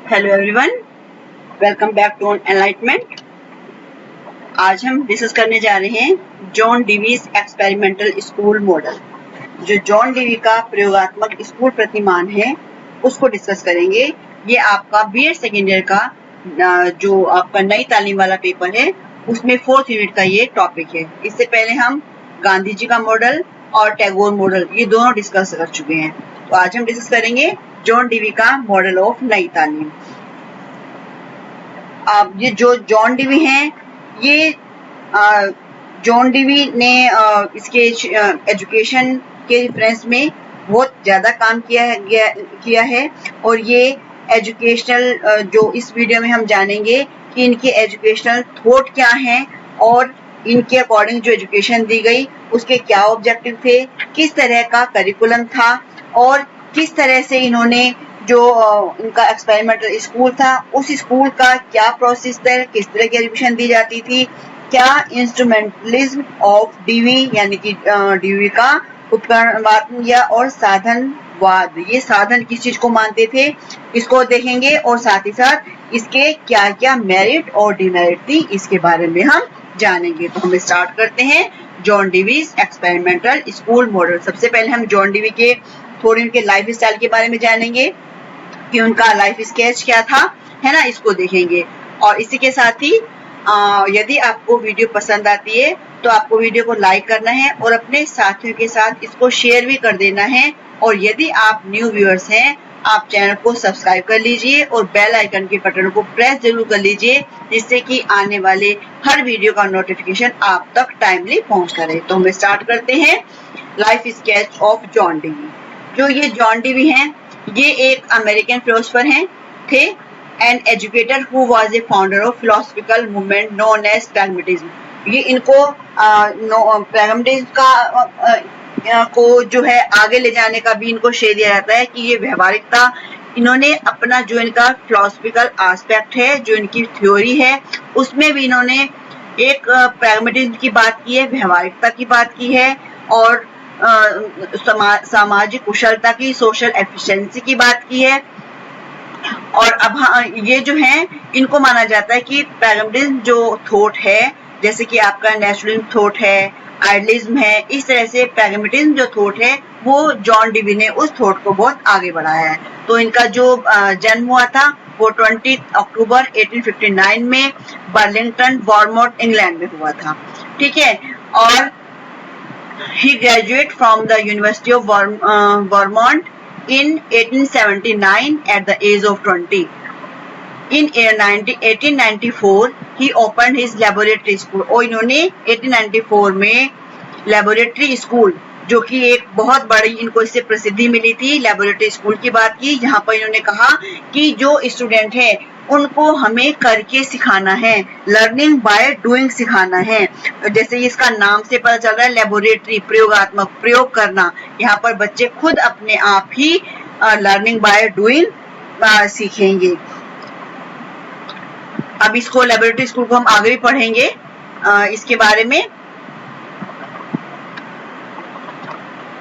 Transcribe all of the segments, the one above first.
Hello everyone, welcome back to Enlightenment. आज हम discuss करने जा रहे हैं John Dewey's experimental school model. जो जॉन डीवी का प्रयोगात्मक स्कूल प्रतिमान है उसको डिस्कस करेंगे। ये आपका बीएड सेकेंड ईयर का जो आपका नई तालीम वाला पेपर है उसमें 4th यूनिट का ये टॉपिक है। इससे पहले हम गांधी जी का मॉडल और टैगोर मॉडल ये दोनों डिस्कस कर चुके हैं। तो आज हम डिस्कस करेंगे जॉन डीवी का मॉडल ऑफ नई तालीम। ये जो जॉन डीवी हैं, ये जॉन डीवी ने इसके एजुकेशन के रेफरेंस में बहुत ज़्यादा काम किया है और ये एजुकेशनल जो इस वीडियो में हम जानेंगे कि इनके एजुकेशनल थॉट क्या हैं और इनके अकॉर्डिंग जो एजुकेशन दी गई उसके क्या ऑब्जेक्टिव थे, किस तरह का करिकुलम था और किस तरह से इन्होंने जो इनका एक्सपेरिमेंटल स्कूल था उस स्कूल का क्या प्रोसेस था, किस तरह की एजुकेशन दी जाती थी, क्या इंस्ट्रूमेंटलिज्म ऑफ डीवी यानी कि डीवी का उपकरणवाद या और साधनवाद, ये साधन किस चीज को मानते थे इसको देखेंगे और साथ ही साथ इसके क्या क्या मेरिट और डिमेरिट थी इसके बारे में हम जानेंगे। तो हम स्टार्ट करते हैं John Dewey's experimental school model. सबसे पहले हम जॉन डीवी के थोड़ी उनके लाइफ स्टाइल के बारे में जानेंगे कि उनका लाइफ स्केच क्या था, है ना, इसको देखेंगे। और इसी के साथ ही यदि आपको वीडियो पसंद आती है तो आपको वीडियो को लाइक करना है और अपने साथियों के साथ इसको शेयर भी कर देना है। और यदि आप न्यू व्यूअर्स हैं, आप चैनल को सब्सक्राइब कर लीजिए और बेल आइकन के बटन को प्रेस जरूर कर लीजिए जिससे कि आने वाले हर वीडियो का नोटिफिकेशन आप तक टाइमली पहुंचता रहे। तो हम स्टार्ट करते हैं life sketch of John Dewey. जो ये जॉन डीवी हैं, ये एक अमेरिकन फिलोसोफर हैं थे and educator who was a founder of philosophical movement known as pragmatism. ये इनको प्रैग्मेटिज्म का को जो है आगे ले जाने का भी इनको श्रेय दिया जाता है कि ये व्यवहारिकता, इन्होंने अपना जो इनका फिलोसफिकल एस्पेक्ट है, जो इनकी थ्योरी है, उसमें भी इन्होंने एक प्रैग्मेटिज्म की बात की है, व्यवहारिकता की बात की है और सामाजिक कुशलता की, सोशल एफिशिएंसी की बात की है। और अब ये जो है इनको माना जाता है कि प्रैग्मेटिज्म जो थॉट है, जैसे कि आपका नेचुरलिज्म थॉट है, आइडियलिज्म है, इस तरह से प्रैग्मेटिज्म जो थॉट है वो जॉन डीवी ने उस थॉट को बहुत आगे बढ़ाया है। तो इनका जो जन्म हुआ था वो 20 अक्टूबर 1859 में बर्लिंगटन वर्मोंट इंग्लैंड में हुआ था, ठीक है। और he graduated from the University of Vermont in 1879 at the age of 20. In 1894 he opened his laboratory school और इन्होंने 1894 में लेबोरेटरी स्कूल, जो कि एक बहुत बड़ी इनको इससे प्रसिद्धि मिली थी, लेबोरेटरी स्कूल की बात की, जहाँ पर इन्होंने कहा कि जो स्टूडेंट है उनको हमें करके सिखाना है, लर्निंग बाय डूइंग सिखाना है। जैसे इसका नाम से पता चल रहा है, लेबोरेटरी प्रयोगात्मक, प्रयोग करना, यहाँ पर बच्चे खुद अपने आप ही लर्निंग बाय डूइंग सीखेंगे। अब इसको लेबोरेटरी स्कूल को हम आगे भी पढ़ेंगे इसके बारे में।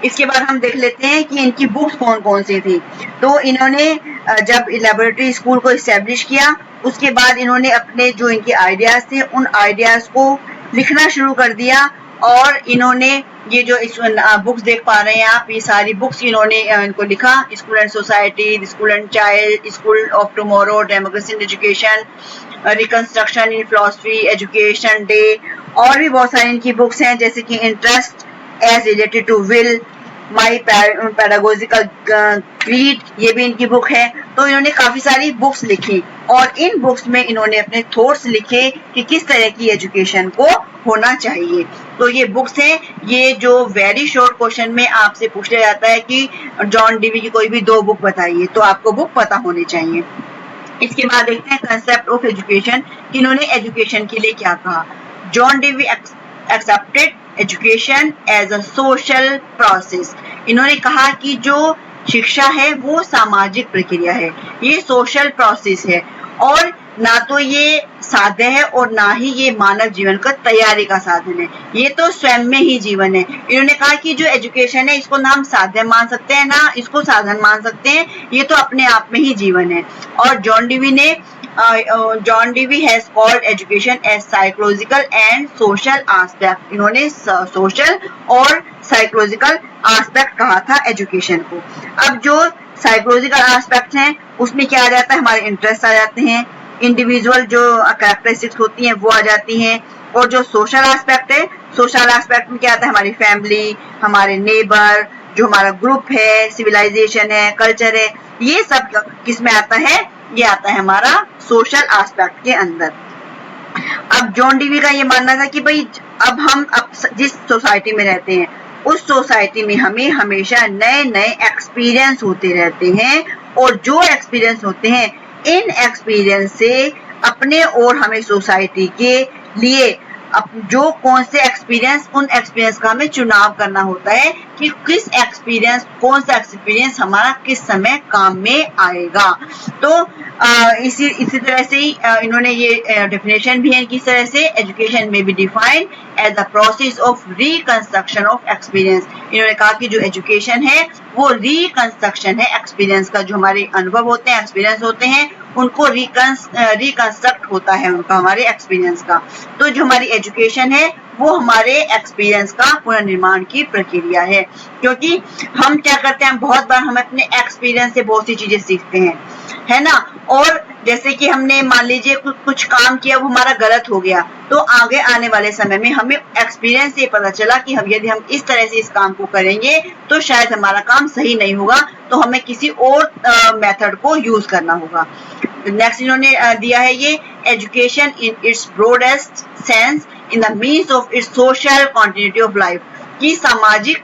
इसके बाद हम देख लेते हैं कि इनकी बुक्स कौन कौन सी थी। तो इन्होंने जब लेबोरेटरी स्कूल को इस्टेब्लिश किया उसके बाद इन्होंने अपने जो इनके आइडियाज थे उन आइडियाज को लिखना शुरू कर दिया और इन्होंने ये जो बुक्स देख पा रहे हैं आप, ये सारी बुक्स इन्होंने इनको लिखा, school and society, school and child, school of tomorrow, democracy in education, reconstruction in philosophy, education day, और भी बहुत सारी इनकी बुक्स हैं जैसे कि interest as related to will, my pedagogical creed, ये भी इनकी बुक है। तो इन्होंने काफी सारी बुक्स लिखी और इन बुक्स में इन्होंने अपने थॉट्स लिखे कि किस तरह की एजुकेशन को होना चाहिए। तो ये बुक्स हैं, ये जो वेरी शॉर्ट क्वेश्चन में आपसे पूछ लिया जाता है कि जॉन डीवी की कोई भी 2 बुक बताइए, तो आपको बुक पता होनी चाहिए। इसके बाद देखते हैं कंसेप्ट ऑफ एजुकेशन कि इन्होंने एजुकेशन के लिए क्या कहा। John Dewey accepted education as a social process. इन्होंने कहा कि जो शिक्षा है वो सामाजिक प्रक्रिया है, ये सोशल प्रोसेस है और ना तो ये साध्य है और ना ही ये मानव जीवन का तैयारी का साधन है, ये तो स्वयं में ही जीवन है। इन्होंने कहा कि जो एजुकेशन है इसको ना हम साध्य मान सकते हैं ना इसको साधन मान सकते हैं, ये तो अपने आप में ही जीवन है। और John Dewey has called education as psychological and social aspect. इन्होंने सोशल और साइकोलॉजिकल एस्पेक्ट कहा था एजुकेशन को। अब जो साइकोलॉजिकल एस्पेक्ट हैं उसमें क्या आ जाता है, हमारे इंटरेस्ट आ जाते हैं, इंडिविजुअल जो कैरेक्टरिस्टिक्स होती हैं वो आ जाती हैं। और जो सोशल एस्पेक्ट है, सोशल एस्पेक्ट में क्या आता है, हमारी फैमिली, हमारे नेबर, जो हमारा ग्रुप है, सिविलाइजेशन है, कल्चर है, ये सब किस में आता है, ये आता है हमारा सोशल एस्पेक्ट के अंदर। अब जॉन डीवी का ये मानना था कि भाई अब जिस सोसाइटी में रहते हैं उस सोसाइटी में हमें हमेशा नए नए एक्सपीरियंस होते रहते हैं, और जो एक्सपीरियंस होते हैं इन एक्सपीरियंस से अपने और हमें सोसाइटी के लिए जो कौन से एक्सपीरियंस, उन एक्सपीरियंस का हमें चुनाव करना होता है कि किस एक्सपीरियंस, कौन सा एक्सपीरियंस हमारा किस समय काम में आएगा। तो इसी तरह से ही इन्होंने ये डेफिनेशन भी है किस तरह से एजुकेशन में be defined as the process of reconstruction of experience. इन्होंने कहा कि जो एजुकेशन है वो रिकंस्ट्रक्शन है एक्सपीरियंस का, जो हमारे अनुभव होते हैं, एक्सपीरियंस होते हैं, उनको रिकंस्ट्रक्ट होता है उनका, हमारे एक्सपीरियंस का। तो जो हमारी एजुकेशन है वो हमारे एक्सपीरियंस का पुनर्निर्माण की प्रक्रिया है, क्योंकि हम क्या करते हैं, बहुत बार हम अपने एक्सपीरियंस से बहुत सी चीजें सीखते हैं, है ना। और जैसे कि हमने मान लीजिए कुछ काम किया, वो हमारा गलत हो गया, तो आगे आने वाले समय में हमें एक्सपीरियंस से पता चला कि यदि हम इस तरह से इस काम को करेंगे तो शायद हमारा काम सही नहीं होगा, तो हमें किसी और मेथड को यूज करना होगा। नेक्स्ट इन्होंने दिया है ये education in its broadest sense in the means of its social continuity of life, की सामाजिक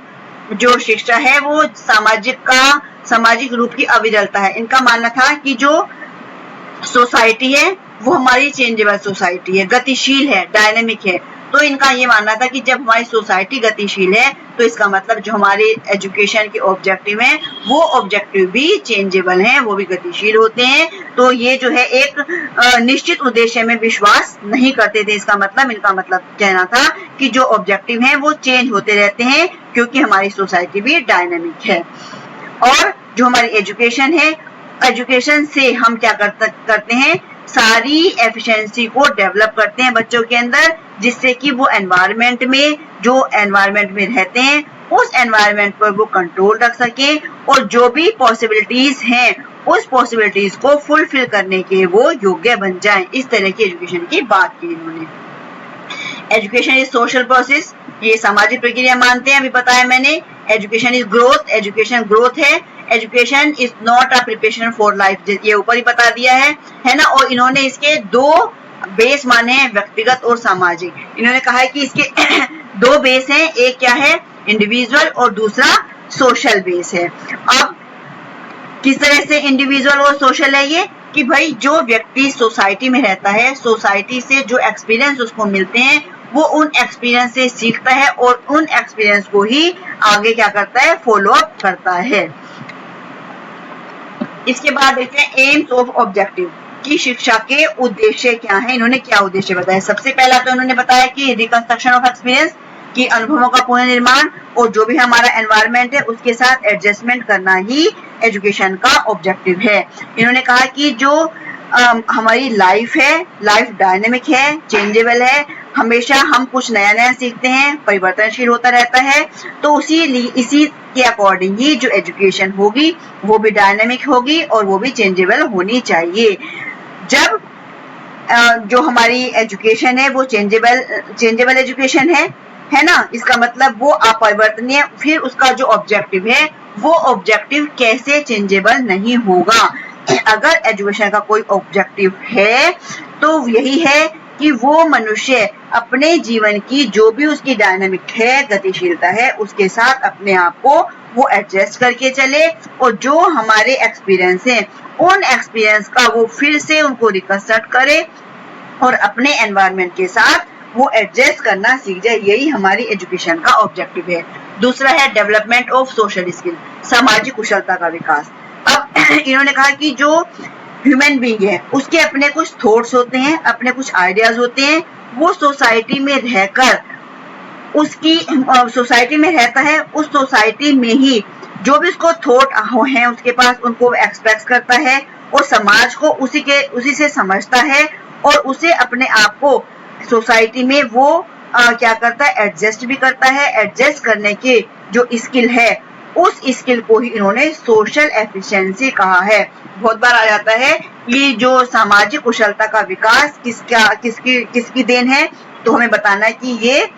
जो शिक्षा है वो सामाजिक रूप की अविरलता है। इनका मानना था कि जो सोसाइटी है वो हमारी चेंजेबल सोसाइटी है, गतिशील है, डायनेमिक है। तो इनका ये मानना था कि जब हमारी सोसाइटी गतिशील है तो इसका मतलब जो हमारे एजुकेशन के ऑब्जेक्टिव हैं वो ऑब्जेक्टिव भी चेंजेबल हैं, वो भी गतिशील होते हैं। तो ये जो है एक निश्चित उद्देश्य में विश्वास नहीं करते थे। इनका मतलब कहना था कि जो ऑब्जेक्टिव हैं वो चेंज होते रहते हैं, क्योंकि हमारी सोसाइटी भी डायनेमिक है। और जो हमारी एजुकेशन है, एजुकेशन से हम क्या करते हैं, सारी एफिशिएंसी को डेवलप करते हैं बच्चों के अंदर, जिससे कि वो एनवायरनमेंट में रहते हैं उस एनवायरनमेंट पर वो कंट्रोल रख सकें, और जो भी पॉसिबिलिटीज हैं उस पॉसिबिलिटीज को फुलफिल करने के वो योग्य बन जाएं। इस तरह की एजुकेशन की बात की इन्होंने। एजुकेशन इज सोशल प्रोसेस, ये सामाजिक प्रक्रिया मानते हैं, अभी बताया मैंने। Education is growth, education growth है। Education is not a preparation for life, ये ऊपर ही बता दिया है ना। और इन्होंने इसके दो बेस माने हैं, व्यक्तिगत और सामाजिक। इन्होंने कहा है कि इसके दो बेस हैं, एक क्या है, इंडिविजुअल, और दूसरा सोशल बेस है। अब किस तरह से इंडिविजुअल और सोशल है ये, कि भाई जो व्यक्ति सोसाइटी में रहता है, सोसाइटी से जो एक्सपीरियंस उसको मिलते हैं वो उन एक्सपीरियंस से सीखता है और उन एक्सपीरियंस को ही आगे क्या करता है, फॉलो अप करता है। इसके बाद देखते हैं एम्स ऑफ ऑब्जेक्टिव, की शिक्षा के उद्देश्य क्या है। इन्होंने क्या उद्देश्य बताया, सबसे पहला तो इन्होंने बताया कि रिकंस्ट्रक्शन ऑफ एक्सपीरियंस, की अनुभवों का पुनर्निर्माण, और जो भी हमारा एनवायरनमेंट है उसके साथ एडजस्टमेंट करना ही एजुकेशन का ऑब्जेक्टिव है। इन्होंने कहा कि जो हमारी लाइफ है, लाइफ डायनेमिक है, चेंजेबल है, हमेशा हम कुछ नया नया सीखते हैं, परिवर्तनशील होता रहता है। तो इसी के अकॉर्डिंग ही जो एजुकेशन होगी वो भी डायनेमिक होगी और वो भी चेंजेबल होनी चाहिए। जब जो हमारी एजुकेशन है वो चेंजेबल एजुकेशन है ना, इसका मतलब वो अपरिवर्तनीय, फिर उसका जो ऑब्जेक्टिव है वो ऑब्जेक्टिव कैसे चेंजेबल नहीं होगा। अगर एजुकेशन का कोई ऑब्जेक्टिव है तो यही है कि वो मनुष्य अपने जीवन की जो भी उसकी डायनामिक है, गतिशीलता है, उसके साथ अपने आप को वो एडजस्ट करके चले, और जो हमारे एक्सपीरियंस हैं उन एक्सपीरियंस का वो फिर से उनको रिकंस्ट्रक्ट करे और अपने एनवायरनमेंट के साथ वो एडजस्ट करना सीख जाए। यही हमारी एजुकेशन का ऑब्जेक्टिव है। दूसरा है डेवलपमेंट ऑफ सोशल स्किल, सामाजिक कुशलता का विकास। अब इन्होंने कहा कि जो ह्यूमन बीइंग है उसके अपने कुछ थॉट्स होते हैं, अपने कुछ आइडियाज होते हैं, वो सोसाइटी में रहकर उसकी सोसाइटी में रहता है, उस सोसाइटी में ही जो भी उसको थॉट हैं उसके पास उनको एक्सप्रेस करता है और समाज को उसी से समझता है और उसे अपने आप को सोसाइटी में वो क्या करता है, एडजस्ट भी करता है। एडजस्ट करने के जो स्किल है उस स्किल को ही इन्होंने सोशल एफिशिएंसी कहा है। बहुत बार आ जाता है कि जो सामाजिक कुशलता का विकास किसकी देन है, तो हमें बताना है कि ये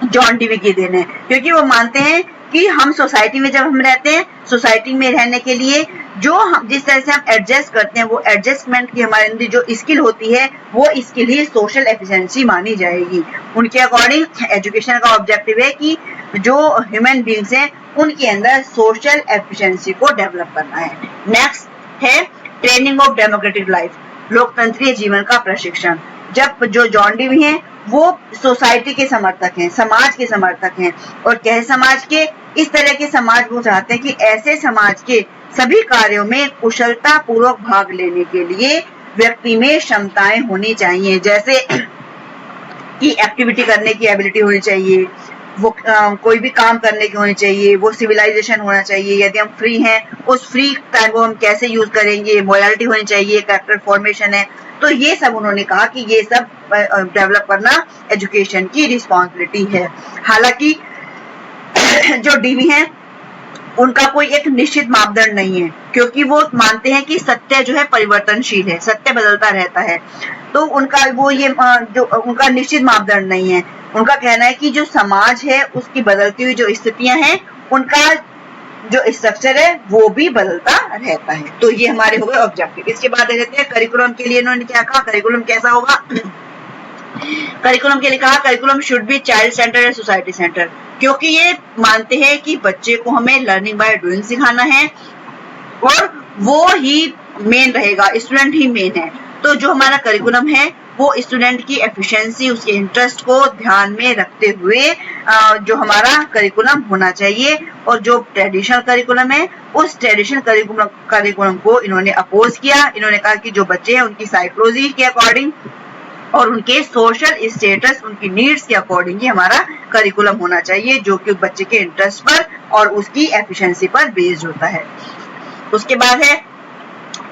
जॉन डीवी की देन है, क्योंकि वो मानते हैं कि हम सोसाइटी में जब हम रहते हैं, सोसाइटी में रहने के लिए जो हम जिस तरह से हम एडजस्ट करते हैं, वो एडजस्टमेंट की हमारे अंदर जो स्किल होती है वो स्किल ही सोशल एफिशिएंसी मानी जाएगी। उनके अकॉर्डिंग एजुकेशन का ऑब्जेक्टिव है कि जो ह्यूमन बीइंग्स हैं उनके अंदर सोशल एफिशिएंसी को डेवलप करना है। नेक्स्ट है ट्रेनिंग ऑफ डेमोक्रेटिक लाइफ, लोकतंत्रीय जीवन का प्रशिक्षण। जब जो जॉन डीवी हैं वो सोसाइटी के समर्थक हैं, समाज के समर्थक हैं, और क्या है समाज के, इस तरह के समाज वो चाहते हैं कि ऐसे समाज के सभी कार्यों में कुशलता पूर्वक भाग लेने के लिए व्यक्ति में क्षमताएं होनी चाहिए, जैसे कि एक्टिविटी करने की एबिलिटी होनी चाहिए, वो कोई भी काम करने की होनी चाहिए, वो सिविलाइजेशन होना चाहिए, यदि हम फ्री हैं उस फ्री टाइम को हम कैसे यूज करेंगे, मोरालिटी होनी चाहिए, कैरेक्टर फॉर्मेशन है। तो ये सब उन्होंने कहा कि ये सब डेवलप करना एजुकेशन की रिस्पॉन्सिबिलिटी है। हालांकि जो डीवी हैं उनका कोई एक निश्चित मापदंड नहीं है, क्योंकि वो मानते हैं कि सत्य जो है परिवर्तनशील है, सत्य बदलता रहता है, तो उनका वो ये जो उनका निश्चित मापदंड नहीं है। उनका कहना है कि जो समाज है उसकी बदलती हुई जो स्थितियां हैं, उनका जो स्ट्रक्चर है वो भी बदलता रहता है। तो ये हमारे हो गए ऑब्जेक्टिव। इसके बाद देखते हैं करिकुलम के लिए इन्होंने क्या कहा, करिकुलम कैसा होगा। करिकुलम के लिए कहा curriculum should be child centre and society centre, क्योंकि ये मानते हैं कि बच्चे को हमें लर्निंग बाय डूइंग सिखाना है और वो ही मेन रहेगा, स्टूडेंट ही मेन है। तो जो हमारा करिकुलम है वो स्टूडेंट की एफिशिएंसी, उसके इंटरेस्ट को ध्यान में रखते हुए जो हमारा करिकुलम होना चाहिए। और जो ट्रेडिशनल करिकुलम है उस ट्रेडिशनल करिकुलम को इन्होंने अपोज किया। इन्होंने कहा कि जो बच्चे हैं उनकी साइकोलॉजी के अकॉर्डिंग और उनके सोशल स्टेटस, उनकी नीड्स के अकॉर्डिंग ही हमारा करिकुलम होना चाहिए, जो कि बच्चे के इंटरेस्ट पर और उसकी एफिशिएंसी पर बेस्ड होता है। उसके बाद है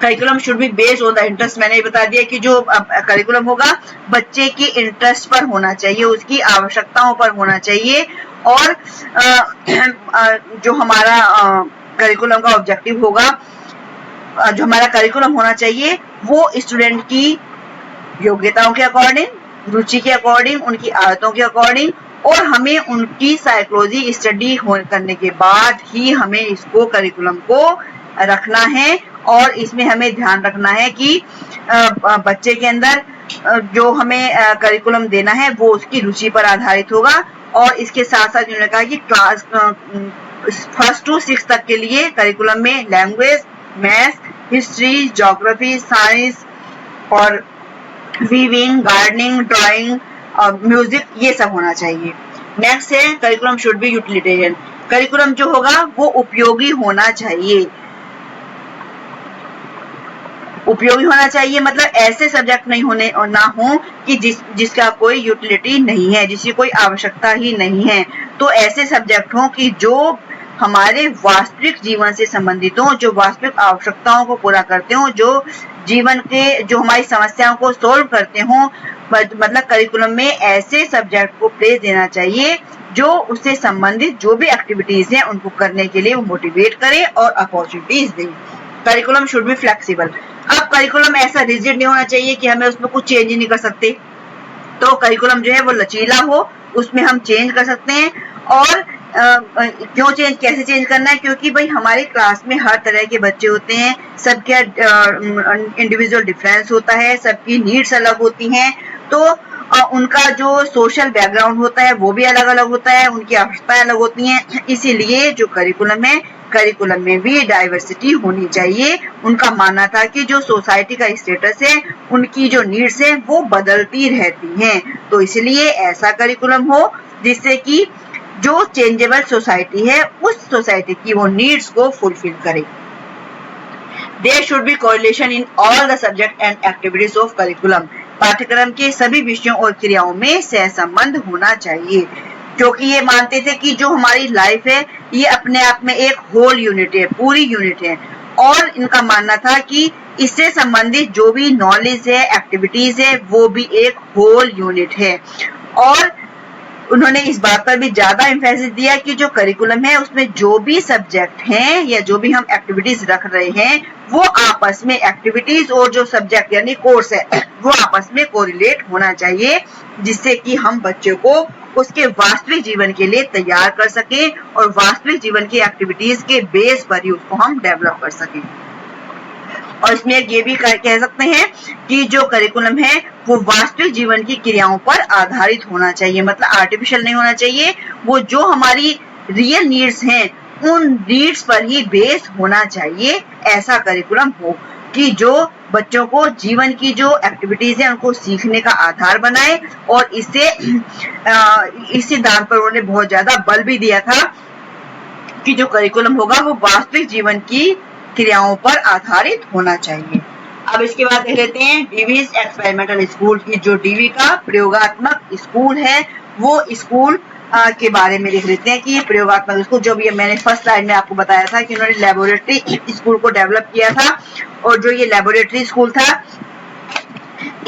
curriculum should be based on the interest. मैंने ये बता दिया कि जो करिकुलम होगा बच्चे के इंटरेस्ट पर होना चाहिए, उसकी आवश्यकताओं पर होना चाहिए। और जो हमारा करिकुलम का ऑब्जेक्टिव होगा, जो हमारा करिकुलम होना चाहिए वो स्टूडेंट की योग्यताओं के अकॉर्डिंग, रुचि के अकॉर्डिंग, उनकी आदतों के अकॉर्डिंग, और हमें उनकी साइकोलॉजी स्टडी करने के बाद ही हमें इसको करिकुलम को रखना है। और इसमें हमें ध्यान रखना है कि बच्चे के अंदर जो हमें करिकुलम देना है वो उसकी रुचि पर आधारित होगा। और इसके साथ साथ उन्होंने कहा कि क्लास 1 to 6 तक के लिए करिकुलम में language, maths, history, geography, science और वीविंग, गार्डनिंग, ड्राइंग, म्यूजिक, ये सब होना चाहिए। नेक्स्ट है curriculum should be utilitarian. Curriculum जो होगा वो उपयोगी होना चाहिए। उपयोगी होना चाहिए मतलब ऐसे सब्जेक्ट नहीं होने और ना हो कि जिसका कोई यूटिलिटी नहीं है, जिसकी कोई आवश्यकता ही नहीं है। तो ऐसे सब्जेक्ट हो कि जो हमारे वास्तविक जीवन से संबंधित हो, जो वास्तविक आवश्यकताओं को पूरा करते हो, जो जीवन के जो हमारी समस्याओं को सोल्व करते हो। मतलब करिकुलम में ऐसे सब्जेक्ट को प्लेस देना चाहिए जो उससे संबंधित जो भी एक्टिविटीज हैं उनको करने के लिए वो मोटिवेट करे और opportunities they. Curriculum should be flexible. अब करिकुलम ऐसा रिजिड नहीं होना चाहिए कि हमें उसमें कुछ चेंज ही नहीं कर सकते। तो करिकुलम जो है वो लचीला हो, उसमें हम चेंज कर सकते हैं। और क्यों चेंज, कैसे चेंज करना है, क्योंकि भाई हमारी क्लास में हर तरह के बच्चे होते हैं, सबके इंडिविजुअल डिफरेंस होता है, सबकी नीड्स अलग होती हैं। तो उनका जो सोशल बैकग्राउंड होता है वो भी अलग अलग होता है, उनकी आवश्यकताएं अलग होती हैं। इसीलिए जो करिकुलम है, करिकुलम में भी डाइवर्सिटी होनी चाहिए। उनका मानना था कि जो सोसाइटी का स्टेटस है, उनकी जो नीड्स है वो बदलती रहती हैं, तो इसलिए ऐसा करिकुलम हो जिससे कि जो चेंजेबल सोसाइटी है उस सोसाइटी की वो नीड्स को फुलफिल करे। There should be correlation in all the subject and activities of curriculum. पाठ्यक्रम के सभी विषयों और क्रियाओं में सहसंबंध होना चाहिए, क्योंकि ये मानते थे कि जो हमारी लाइफ है ये अपने आप में एक होल यूनिट है, पूरी यूनिट है। और इनका मानना था कि इससे संबंधित जो भी नॉलेज है, एक्टिविटीज है, वो भी एक होल यूनिट है। और उन्होंने इस बात पर भी ज्यादा एम्फेसिस दिया कि जो करिकुलम है उसमें जो भी सब्जेक्ट हैं या जो भी हम एक्टिविटीज रख रहे हैं वो आपस में, एक्टिविटीज और जो सब्जेक्ट यानी कोर्स है वो आपस में कोरिलेट होना चाहिए, जिससे कि हम बच्चे को उसके वास्तविक जीवन के लिए तैयार कर सकें और वास्तविक जीवन की एक्टिविटीज के बेस पर ही उसको हम डेवलप कर सकें। और इसमें ये भी कह सकते हैं कि जो करिकुलम है वो वास्तविक जीवन की क्रियाओं पर आधारित होना चाहिए, मतलब आर्टिफिशियल नहीं होना चाहिए। वो जो हमारी रियल नीड्स हैं उन नीड्स पर ही बेस होना चाहिए। ऐसा करिकुलम हो कि जो बच्चों को जीवन की जो एक्टिविटीज है उनको सीखने का आधार बनाए। और इससे इस सिद्धांत पर उन्होंने बहुत ज्यादा बल भी दिया था कि जो करिकुलम होगा वो वास्तविक जीवन की क्रियाओं पर आधारित होना चाहिए। अब इसके बाद देख लेते हैं डीवीज एक्सपेरिमेंटल स्कूल की। जो डीवी का प्रयोगात्मक स्कूल है वो स्कूल के बारे में देख लेते हैं कि ये प्रयोगात्मक स्कूल, जो भी मैंने फर्स्ट स्लाइड में आपको बताया था कि उन्होंने लेबोरेटरी स्कूल को डेवलप किया था। और जो ये लेबोरेटरी स्कूल था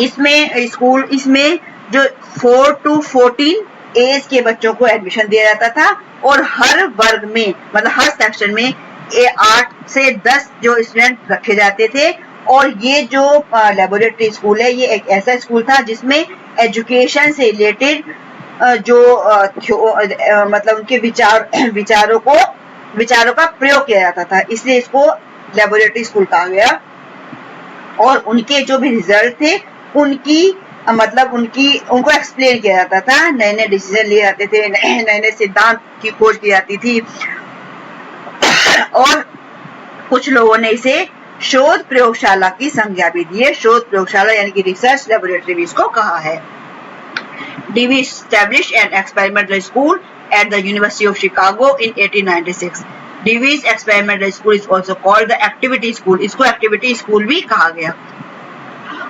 इसमें जो 4 to 14 एज के बच्चों को एडमिशन दिया जाता था और हर वर्ग में, मतलब हर सेक्शन में 8 से 10 जो स्टूडेंट रखे जाते थे। और ये जो लेबोरेटरी स्कूल है ये एक ऐसा स्कूल था जिसमें एजुकेशन से रिलेटेड जो मतलब उनके विचारों का प्रयोग किया जाता था, इसलिए इसको लेबोरेटरी स्कूल कहा गया। और उनके जो भी रिजल्ट थे उनको एक्सप्लेन किया जाता था, नए नए डिसीजन लिए जाते थे, नए नए सिद्धांत की खोज की जाती थी। और कुछ लोगों ने इसे शोध प्रयोगशाला की संज्ञा भी दी है। शोध प्रयोगशाला यानी कि रिसर्च लेबोरेटरी भी इसको कहा है। Dewey established an experimental school at the University of Chicago in 1896. Dewey's experimental school is also called the activity school. इसको एक्टिविटी स्कूल भी कहा गया।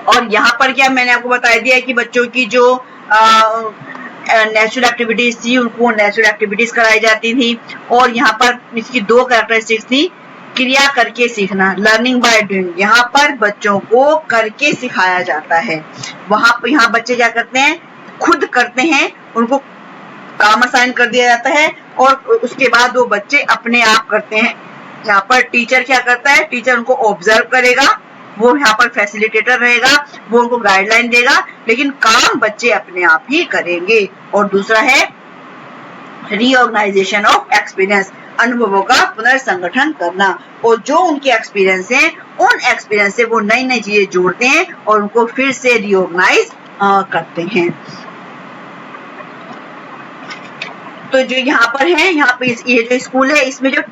और यहाँ पर क्या मैंने आपको बता दिया कि बच्चों की जो नेचुरल एक्टिविटीज थी उनको नेचुरल एक्टिविटीज कराई जाती थी। और यहाँ पर इसकी 2 कैरेक्टरिस्टिक्स थी, क्रिया करके सीखना, लर्निंग बाय डूइंग। यहाँ पर बच्चों को करके सिखाया जाता है। यहाँ बच्चे क्या करते हैं, खुद करते हैं, उनको काम असाइन कर दिया जाता है और उसके बाद वो बच्चे अपने आप करते हैं। यहाँ पर टीचर क्या करता है, टीचर उनको ऑब्जर्व करेगा, वो यहाँ पर फैसिलिटेटर रहेगा, वो उनको गाइडलाइन देगा, लेकिन काम बच्चे अपने आप ही करेंगे। और दूसरा है रीऑर्गेनाइजेशन ऑफ एक्सपीरियंस, अनुभवों का पुनर्संगठन करना। और जो उनके एक्सपीरियंस हैं उन एक्सपीरियंस से वो नई नई चीजें जोड़ते हैं और उनको फिर से रीऑर्गेनाइज करते हैं। तो जो यहाँ पर है, यहाँ पे ये जो स्कूल है इसमें जो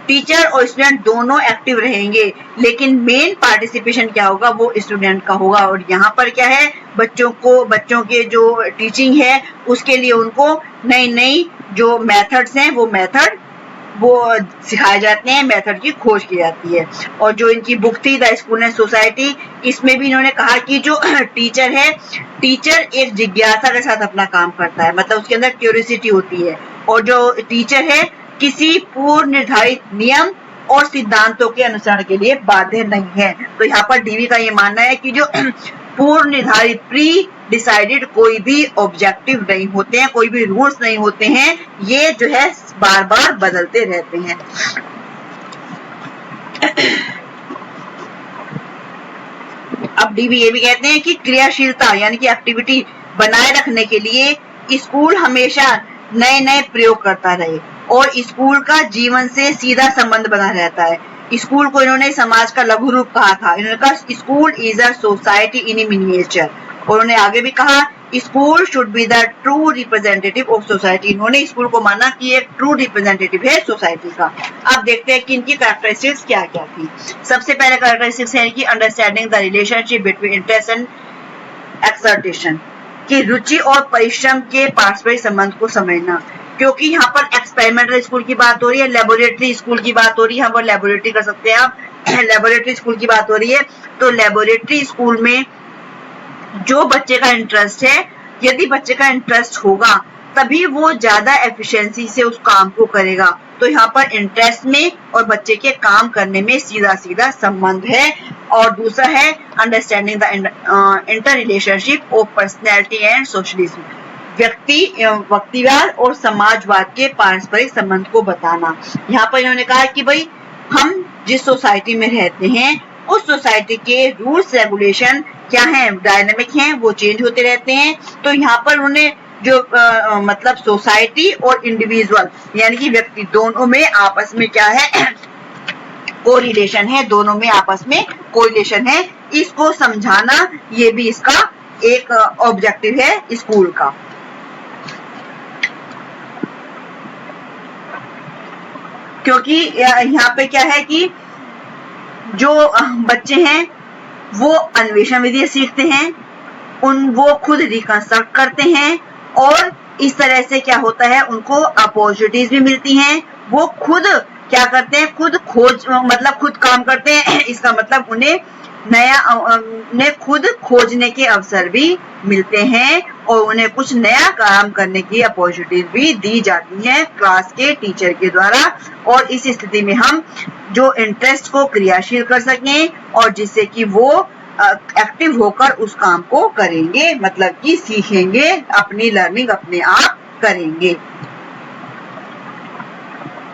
टीचर और स्टूडेंट दोनों एक्टिव रहेंगे, लेकिन मेन पार्टिसिपेशन क्या होगा वो स्टूडेंट का होगा। और यहाँ पर क्या है, बच्चों के जो टीचिंग है उसके लिए उनको नई नई जो मेथड्स हैं वो सिखाए जाते हैं, मेथड की खोज की जाती है। और जो इनकी बुक थी द स्कूल एंड सोसाइटी, इसमें भी इन्होंने कहा कि जो टीचर एक जिज्ञासा के साथ अपना काम करता है, मतलब उसके अंदर क्यूरियोसिटी होती है। और जो टीचर है किसी पूर्व निर्धारित नियम और सिद्धांतों के अनुसरण के लिए बाध्य नहीं है। तो यहाँ पर डीवी का ये मानना है कि जो पूर्व निर्धारित प्री डिसाइडेड कोई भी ऑब्जेक्टिव नहीं होते हैं, कोई भी रूल्स नहीं होते हैं, ये जो है बार बार बदलते रहते हैं। अब डीवी ये भी कहते हैं कि क्रियाशीलता यानी कि एक्टिविटी बनाए रखने के लिए स्कूल हमेशा नए नए प्रयोग करता रहे और स्कूल का जीवन से सीधा संबंध बना रहता है। स्कूल को इन्होंने समाज का लघु रूप कहा था। इन्होंने कहा school is a society in A miniature. और उन्होंने आगे भी कहा school should be the true representative of society. इन्होंने स्कूल को माना कि एक ट्रू रिप्रेजेंटेटिव है सोसाइटी का। अब देखते हैं कि इनकी कैरेक्टरिस्टिक्स क्या क्या थी। सबसे पहले कैरेक्टरिस्टिक्स है कि understanding the relationship between interest and exertion, कि रुचि और परिश्रम के पारस्परिक संबंध को समझना। क्योंकि यहाँ पर एक्सपेरिमेंटल स्कूल की बात हो रही है, लेबोरेटरी स्कूल की बात हो रही है, यहाँ पर लेबोरेटरी कर सकते हैं आप, लेबोरेटरी स्कूल की बात हो रही है, तो लेबोरेटरी स्कूल में जो बच्चे का इंटरेस्ट है, यदि बच्चे का इंटरेस्ट होगा तभी वो ज्यादा एफिशिएंसी से उस काम को करेगा। तो यहाँ पर इंटरेस्ट में और बच्चे के काम करने में सीधा सीधा संबंध है। और दूसरा है understanding the interrelationship of personality and socialism, व्यक्तिवाद और समाजवाद के पारस्परिक संबंध को बताना। यहाँ पर इन्होंने कहा कि भाई हम जिस सोसाइटी में रहते हैं उस सोसाइटी के रूल्स रेगुलेशन क्या हैं, डायनामिक हैं, वो चेंज होते रहते हैं। तो यहाँ पर उन्होंने जो मतलब सोसाइटी और इंडिविजुअल यानी कि व्यक्ति दोनों में आपस में क्या है, कोरिलेशन है, दोनों में आपस में कोरिलेशन है, इसको समझाना ये भी इसका एक ऑब्जेक्टिव है स्कूल का। क्योंकि यहाँ पे क्या है कि जो बच्चे हैं वो अन्वेषण विधि सीखते हैं, वो खुद रिकंस्ट्रक्ट करते हैं और इस तरह से क्या होता है, उनको अपॉर्चुनिटीज भी मिलती हैं, वो खुद क्या करते हैं, खुद खोज मतलब खुद काम करते हैं। इसका मतलब उन्हें खुद खोजने के अवसर भी मिलते हैं और उन्हें कुछ नया काम करने की अपॉर्चुनिटीज भी दी जाती हैं क्लास के टीचर के द्वारा। और इस स्थिति में हम जो इंटरेस्ट को क्रियाशील कर सकें और जिससे कि वो एक्टिव होकर उस काम को करेंगे, मतलब कि सीखेंगे, अपनी लर्निंग अपने आप करेंगे।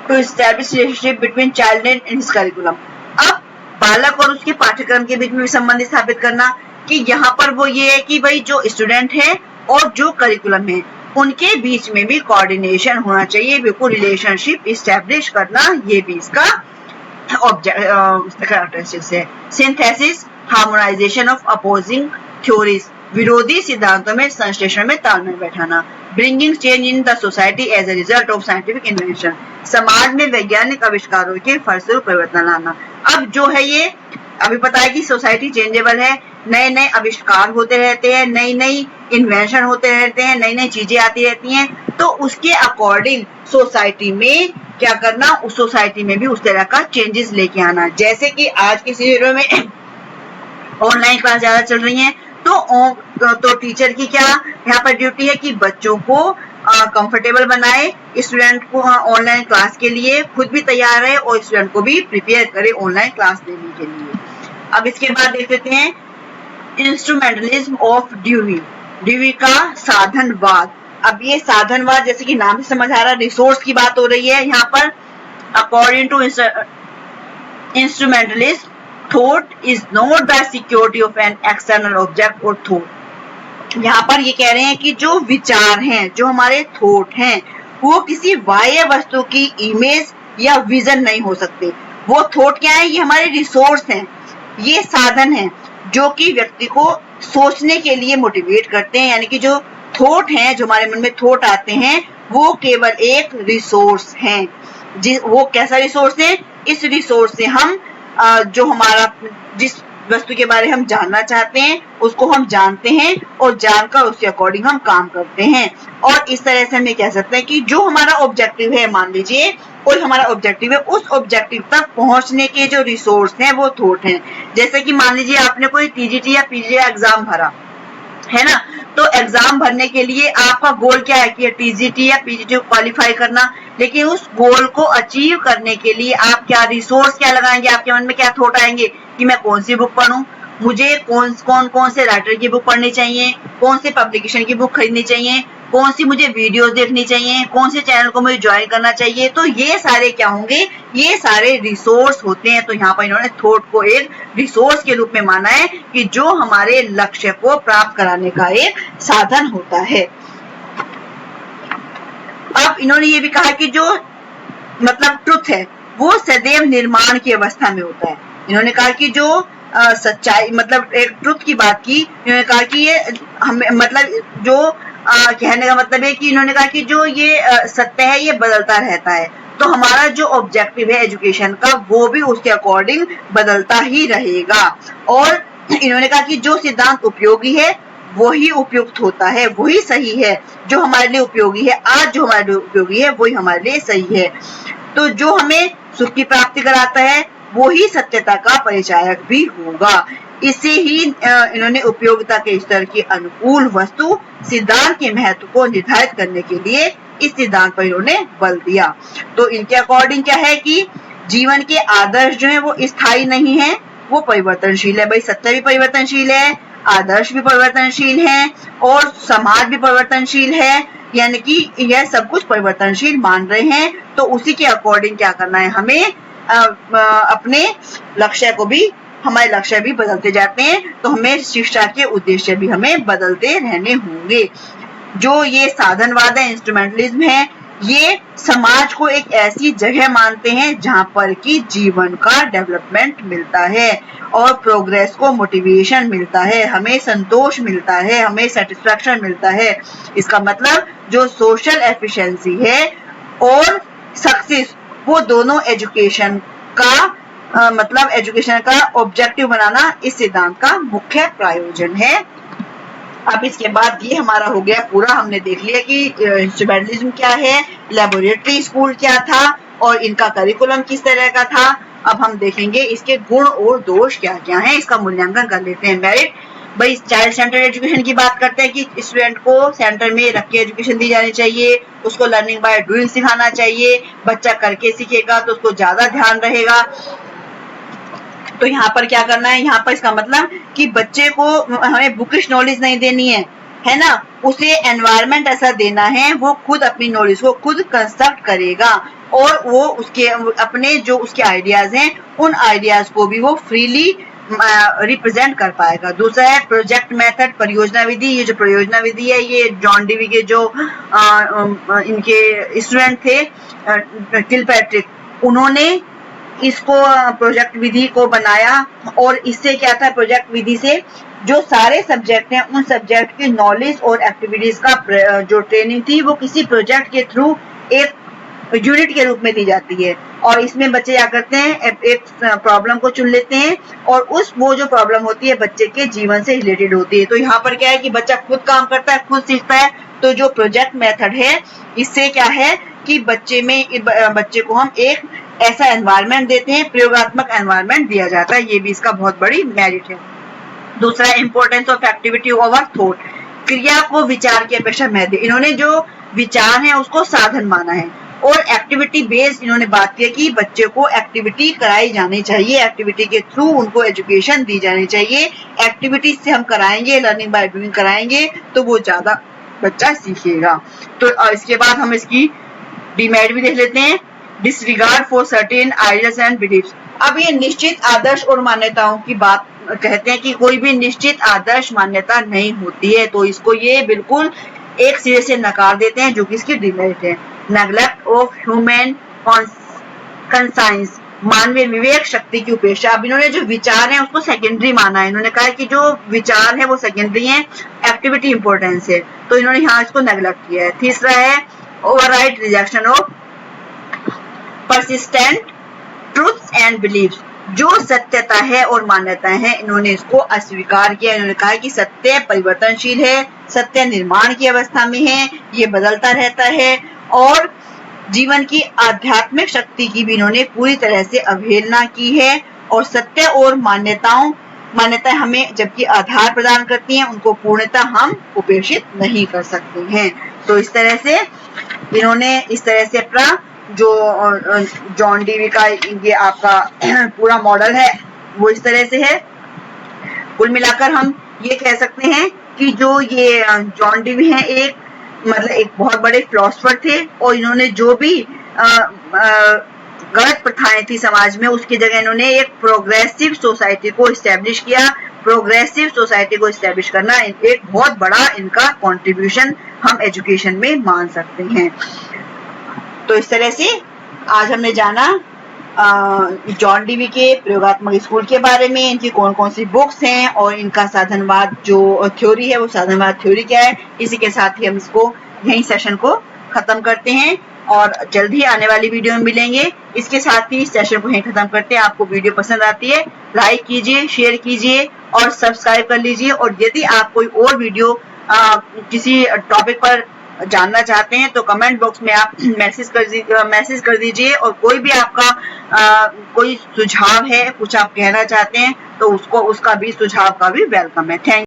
To establish relationship between child and his curriculum, अब बालक और उसके पाठ्यक्रम के बीच में संबंध स्थापित करना कि यहाँ पर वो ये है कि भाई जो स्टूडेंट है और जो करिकुलम है उनके बीच में भी कोऑर्डिनेशन होना चाहिए, बिल्कुल रिलेशनशिप इस्टेब्लिश करना, ये भी इसका कैरेक्टरिस्टिक्स है। Synthesis, harmonisation of opposing theories, विरोधी सिद्धांतों में संश्लेषण में तालमेल बैठाना। Bringing change in the society as a result of scientific invention, समाज में वैज्ञानिक आविष्कारों के फलस्वरूप परिवर्तन लाना। अब जो है ये अभी पता है कि सोसाइटी चेंजेबल है, नए नए आविष्कार होते रहते हैं, नई नई इन्वेंशन होते रहते हैं, नई नई चीजें आती रहती हैं, तो उसके अकॉर्डिंग सोसाइटी में क्या करना, उस सोसाइटी में भी उस तरह का चेंजेस लेके आना। जैसे कि आज के सिनेरियो में ऑनलाइन क्लास ज्यादा चल रही है, तो टीचर की क्या यहाँ पर ड्यूटी है कि बच्चों को कंफर्टेबल बनाए, स्टूडेंट को ऑनलाइन क्लास के लिए खुद भी तैयार रहे और स्टूडेंट को भी प्रिपेयर करे ऑनलाइन क्लास देने के लिए। अब इसके बाद देख लेते हैं इंस्ट्रूमेंटलिज्म ऑफ ड्यूई, ड्यूई का साधनवाद। अब ये साधनवाद जैसे कि नाम से समझ आ रहा है, रिसोर्स की बात हो रही है यहाँ पर। According to instrumentalism, thought is not the security of an external object और थॉट। यहाँ पर ये कह रहे हैं कि जो विचार हैं, जो हमारे थॉट हैं, वो किसी बाह्य वस्तु की इमेज या विजन नहीं हो सकते। वो थॉट क्या है, ये हमारे रिसोर्स हैं, ये साधन हैं जो कि व्यक्ति को सोचने के लिए मोटिवेट करते हैं। यानी कि जो थॉट हैं, जो हमारे मन में थॉट आते हैं, वो केवल एक रिसोर्स हैं। वो कैसा रिसोर्स है, इस रिसोर्स से हम जो हमारा जिस वस्तु के बारे में हम जानना चाहते हैं उसको हम जानते हैं और जानकर उसके अकॉर्डिंग हम काम करते हैं। और इस तरह से हम ये कह सकते हैं कि जो हमारा ऑब्जेक्टिव है, मान लीजिए कोई हमारा ऑब्जेक्टिव है, उस ऑब्जेक्टिव तक पहुंचने के जो रिसोर्स हैं वो थॉट हैं। जैसे कि मान लीजिए आपने कोई टीजीटी या पीजीटी एग्जाम भरा है ना, तो एग्जाम भरने के लिए आपका गोल क्या है कि टीजीटी या पीजीटी को क्वालिफाई करना। लेकिन उस गोल को अचीव करने के लिए आप क्या रिसोर्स क्या लगाएंगे, आपके मन में क्या थॉट आएंगे कि मैं कौन सी बुक पढूं, मुझे कौन से राइटर की बुक पढ़नी चाहिए, कौन से पब्लिकेशन की बुक खरीदनी चाहिए, कौन सी मुझे वीडियोस देखनी चाहिए, कौन से चैनल को मुझे ज्वाइन करना चाहिए। तो ये सारे क्या होंगे, ये सारे रिसोर्स होते हैं। तो यहाँ पर इन्होंने थॉट को एक रिसोर्स के रूप में माना है कि जो हमारे लक्ष्य को प्राप्त कराने का एक साधन होता है। अब इन्होंने ये भी कहा कि जो मतलब ट्रुथ है वो सदैव निर्माण की अवस्था में होता है। इन्होंने कहा कि जो सच्चाई मतलब एक ट्रुथ की बात की, इन्होंने कहा कि ये हमें मतलब जो कहने का मतलब है कि इन्होंने कहा कि जो ये सत्य है ये बदलता रहता है। तो हमारा जो ऑब्जेक्टिव है एजुकेशन का वो भी उसके अकॉर्डिंग बदलता ही रहेगा। और इन्होंने कहा कि जो सिद्धांत उपयोगी है वही उपयुक्त होता है, वही सही है। जो हमारे लिए उपयोगी है आज, जो हमारे लिए उपयोगी है वही हमारे लिए सही है। तो जो हमें सुख की प्राप्ति कराता है वो ही सत्यता का परिचायक भी होगा। इससे ही इन्होंने उपयोगिता के स्तर के अनुकूल वस्तु सिद्धांत के महत्व को निर्धारित करने के लिए इस सिद्धांत पर इन्होंने बल दिया। तो इनके अकॉर्डिंग क्या है कि जीवन के आदर्श जो है वो स्थायी नहीं है, वो परिवर्तनशील है। भाई सत्य भी परिवर्तनशील है, आदर्श भी परिवर्तनशील है और समाज भी परिवर्तनशील है, यानी कि यह सब कुछ परिवर्तनशील मान रहे हैं। तो उसी के अकॉर्डिंग क्या करना है, हमें अपने लक्ष्य को भी, हमारे लक्ष्य भी बदलते जाते हैं, तो हमें शिक्षा के उद्देश्य भी हमें बदलते रहने होंगे। जो ये साधनवाद है, इंस्ट्रूमेंटलिज्म है, ये समाज को एक ऐसी जगह मानते हैं जहां पर कि जीवन का डेवलपमेंट मिलता है और प्रोग्रेस को मोटिवेशन मिलता है, हमें संतोष मिलता है, हमें सेटिस्फैक्शन मिलता है। इसका मतलब जो सोशल एफिशिएंसी है और सक्सेस, वो दोनों एजुकेशन का मतलब एजुकेशन का ऑब्जेक्टिव बनाना इस सिद्धांत का मुख्य प्रयोजन है। अब इसके बाद ये हमारा हो गया पूरा, हमने देख लिया कि इंस्ट्रूमेंटलिज्म क्या है, लैबोरेटरी स्कूल क्या था और इनका करिकुलम किस तरह का था। अब हम देखेंगे इसके गुण और दोष क्या क्या हैं, इसका मूल्यांकन कर लेते हैं। मेरिट, भाई चाइल्ड सेंटर एजुकेशन की बात करते हैं कि स्टूडेंट को सेंटर में रख के एजुकेशन दी जानी चाहिए, उसको लर्निंग बाय डूइंग सिखाना चाहिए, बच्चा करके सीखेगा तो उसको ज्यादा ध्यान रहेगा। तो यहाँ पर क्या करना है, यहाँ पर इसका मतलब कि बच्चे को हमें बुकिश नॉलेज नहीं देनी है ना, उसे एनवायरनमेंट ऐसा देना है, वो खुद अपनी नॉलेज को खुद कंस्ट्रक्ट करेगा और वो उसके अपने जो उसके आइडियाज हैं उन आइडियाज को भी वो फ्रीली रिप्रेजेंट कर पाएगा। दूसरा है प्रोजेक्ट मेथड, परियोजना विधि। ये जो परियोजना विधि है ये जॉन डीवी के जो इनके स्टूडेंट थे किलपैट्रिक, उन्होंने इसको प्रोजेक्ट विधि को बनाया और इससे क्या था, प्रोजेक्ट विधि से जो सारे सब्जेक्ट हैं उन सब्जेक्ट की नॉलेज और एक्टिविटीज का जो ट्रेनिंग थी वो किसी प्रोजेक्ट के थ्रू एक यूनिट के रूप में दी जाती है। और इसमें बच्चे क्या करते हैं, एक प्रॉब्लम को चुन लेते हैं और वो जो प्रॉब्लम होती है बच्चे के जीवन से रिलेटेड होती है। तो यहाँ पर क्या है कि बच्चा खुद काम करता है, खुद सीखता है। तो जो प्रोजेक्ट मेथड है इससे क्या है कि बच्चे को हम एक ऐसा एनवायरनमेंट देते हैं, प्रयोगात्मक एनवायरनमेंट दिया जाता है, ये भी इसका बहुत बड़ी मेरिट है। दूसरा, importance of activity over thought, क्रिया को विचार की अपेक्षा महत्व। इन्होंने जो विचार है उसको साधन माना है और एक्टिविटी बेस्ड इन्होंने बात की कि बच्चे को एक्टिविटी कराई जानी चाहिए, एक्टिविटी के थ्रू उनको एजुकेशन दी जानी चाहिए। एक्टिविटी से हम कराएंगे, लर्निंग बाय डूइंग कराएंगे तो वो ज्यादा बच्चा सीखेगा। तो इसके बाद हम इसकी डिमेरिट भी देख लेते हैं। Disregard for certain ideas and beliefs. अब ये निश्चित आदर्श और मान्यताओं की बात कहते हैं कि कोई भी निश्चित आदर्श मान्यता नहीं होती है, तो इसको ये बिल्कुल एक सिरे से नकार देते हैं, जो कि इसकी डिमेरिट है। नेग्लेक्ट ऑफ ह्यूमन कंसाइंस, मानवीय विवेक शक्ति की उपेक्षा। अब इन्होंने जो विचार है उसको सेकेंडरी माना है, इन्होंने कहा कि जो विचार है वो सेकेंडरी है, एक्टिविटी इंपॉर्टेंस है, तो इन्होंने यहाँ इसको नेग्लेक्ट किया है। तीसरा है overwrite rejection of persistent truths and beliefs, जो सत्यता है और मान्यताएं हैं इन्होंने इसको अस्वीकार किया। इन्होंने कहा कि सत्य परिवर्तनशील है, सत्य निर्माण की अवस्था में है, ये बदलता रहता है और जीवन की आध्यात्मिक शक्ति की भी इन्होंने पूरी तरह से अवहेलना की है। और सत्य और मान्यताएं हमें जबकि आधार प्रदान करती हैं, उनको पूर्णतः हम उपेक्षित नहीं कर सकते हैं। तो इस तरह से इन्होंने इस तरह से अपना जो जॉन डीवी का ये आपका पूरा मॉडल है वो इस तरह से है। कुल मिलाकर हम ये कह सकते हैं कि जो ये जॉन डीवी हैं एक मतलब एक बहुत बड़े फिलोसोफर थे और इन्होंने जो भी गलत प्रथाएं थी समाज में उसकी जगह इन्होंने एक प्रोग्रेसिव सोसाइटी को इस्टेब्लिश किया। प्रोग्रेसिव सोसाइटी को इस्टेब्लिश करना एक बहुत बड़ा इनका कंट्रीब्यूशन हम एजुकेशन में मान सकते हैं। तो इस तरह से आज हमने जाना जॉन डीवी के प्रयोगात्मक स्कूल के बारे में, इनकी कौन कौन सी बुक्स हैं और इनका साधनवाद जो थ्योरी है वो साधनवाद थ्योरी क्या है। इसी के साथ ही हम इसको यही सेशन को खत्म करते हैं और जल्द ही आने वाली वीडियो में मिलेंगे। इसके साथ ही इस सेशन को यही खत्म करते हैं। आपको वीडियो पसंद आती है लाइक कीजिए, शेयर कीजिए और सब्सक्राइब कर लीजिए। और यदि आप कोई और वीडियो किसी टॉपिक पर जानना चाहते हैं तो कमेंट बॉक्स में आप मैसेज कर दीजिए, और कोई भी आपका कोई सुझाव है, कुछ आप कहना चाहते हैं तो उसका भी सुझाव का भी वेलकम है। थैंक